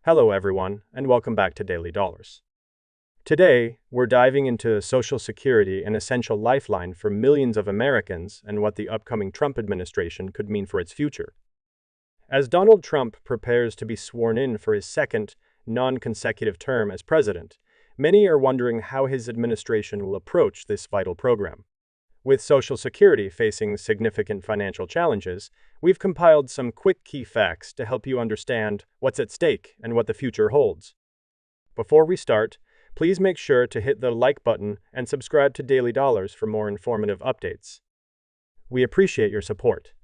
Hello, everyone, and welcome back to Daily Dollars. Today, we're diving into Social Security, an essential lifeline for millions of Americans, and what the upcoming Trump administration could mean for its future. As Donald Trump prepares to be sworn in for his second, non consecutive term as president, many are wondering how his administration will approach this vital program. With Social Security facing significant financial challenges, we've compiled some quick key facts to help you understand what's at stake and what the future holds. Before we start, please make sure to hit the like button and subscribe to Daily Dollars for more informative updates. We appreciate your support.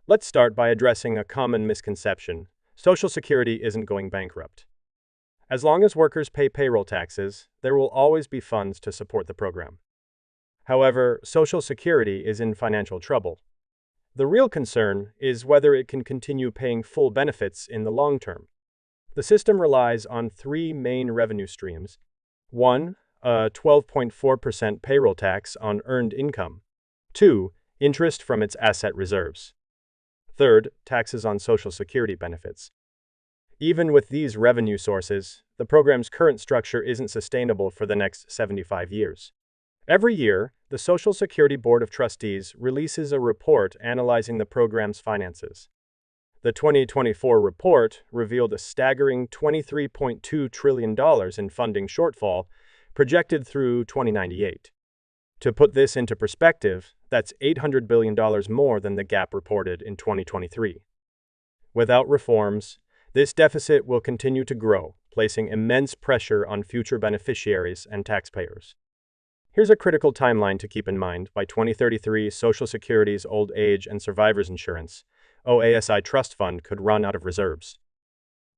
Let's start by addressing a common misconception: Social Security isn't going bankrupt. As long as workers pay payroll taxes, there will always be funds to support the program. However, Social Security is in financial trouble. The real concern is whether it can continue paying full benefits in the long term. The system relies on three main revenue streams. 1. A 12.4% payroll tax on earned income. 2. Interest from its asset reserves. Third, taxes on Social Security benefits. Even with these revenue sources, the program's current structure isn't sustainable for the next 75 years. Every year, the Social Security Board of Trustees releases a report analyzing the program's finances. The 2024 report revealed a staggering $23.2 trillion in funding shortfall projected through 2098. To put this into perspective, that's $800 billion more than the gap reported in 2023. Without reforms, this deficit will continue to grow, placing immense pressure on future beneficiaries and taxpayers. Here's a critical timeline to keep in mind. By 2033, Social Security's Old Age and Survivors Insurance, OASI Trust Fund, could run out of reserves.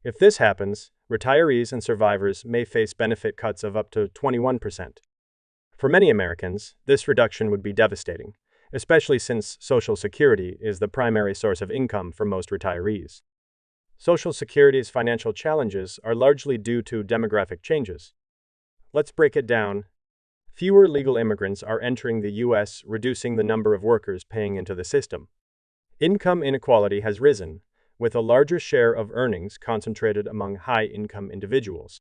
If this happens, retirees and survivors may face benefit cuts of up to 21%. For many Americans, this reduction would be devastating, especially since Social Security is the primary source of income for most retirees. Social Security's financial challenges are largely due to demographic changes. Let's break it down. Fewer legal immigrants are entering the U.S., reducing the number of workers paying into the system. Income inequality has risen, with a larger share of earnings concentrated among high-income individuals.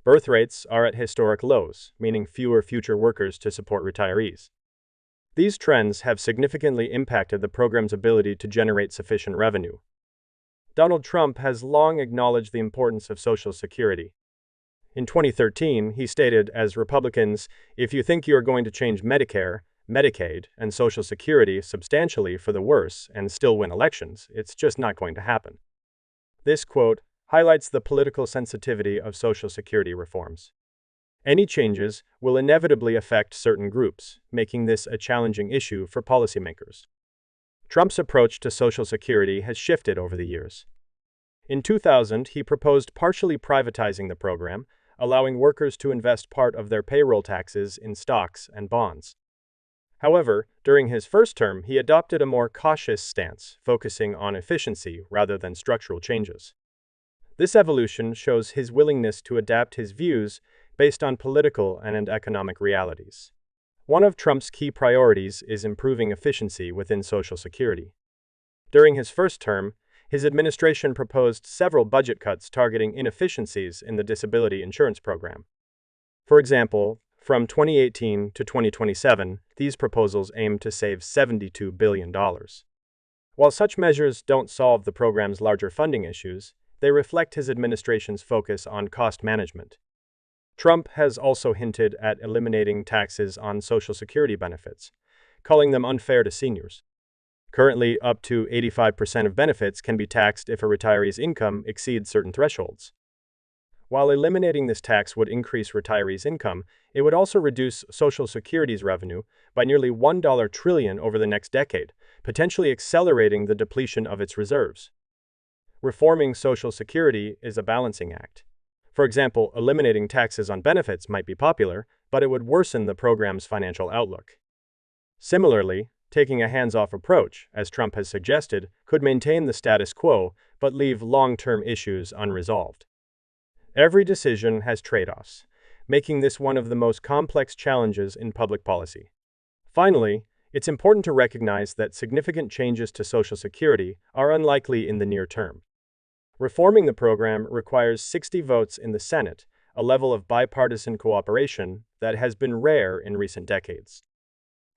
Birth rates are at historic lows, meaning fewer future workers to support retirees. These trends have significantly impacted the program's ability to generate sufficient revenue. Donald Trump has long acknowledged the importance of Social Security. In 2013, he stated, as Republicans, if you think you are going to change Medicare, Medicaid, and Social Security substantially for the worse and still win elections, it's just not going to happen. This quote highlights the political sensitivity of Social Security reforms. Any changes will inevitably affect certain groups, making this a challenging issue for policymakers. Trump's approach to Social Security has shifted over the years. In 2000, he proposed partially privatizing the program, allowing workers to invest part of their payroll taxes in stocks and bonds. However, during his first term, he adopted a more cautious stance, focusing on efficiency rather than structural changes. This evolution shows his willingness to adapt his views based on political and economic realities. One of Trump's key priorities is improving efficiency within Social Security. During his first term, his administration proposed several budget cuts targeting inefficiencies in the disability insurance program. For example, from 2018 to 2027, these proposals aim to save $72 billion. While such measures don't solve the program's larger funding issues, they reflect his administration's focus on cost management. Trump has also hinted at eliminating taxes on Social Security benefits, calling them unfair to seniors. Currently, up to 85% of benefits can be taxed if a retiree's income exceeds certain thresholds. While eliminating this tax would increase retirees' income, it would also reduce Social Security's revenue by nearly $1 trillion over the next decade, potentially accelerating the depletion of its reserves. Reforming Social Security is a balancing act. For example, eliminating taxes on benefits might be popular, but it would worsen the program's financial outlook. Similarly, taking a hands-off approach, as Trump has suggested, could maintain the status quo but leave long-term issues unresolved. Every decision has trade-offs, making this one of the most complex challenges in public policy. Finally, it's important to recognize that significant changes to Social Security are unlikely in the near term. Reforming the program requires 60 votes in the Senate, a level of bipartisan cooperation that has been rare in recent decades.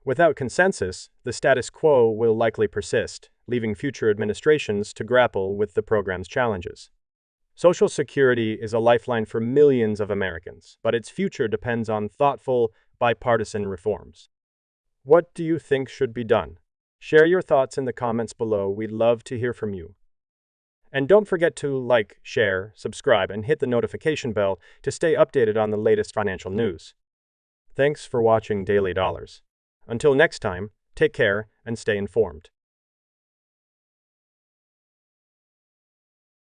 Without consensus, the status quo will likely persist, leaving future administrations to grapple with the program's challenges. Social Security is a lifeline for millions of Americans, but its future depends on thoughtful, bipartisan reforms. What do you think should be done? Share your thoughts in the comments below. We'd love to hear from you. And don't forget to like, share, subscribe, and hit the notification bell to stay updated on the latest financial news. Thanks for watching Daily Dollars. Until next time, take care and stay informed.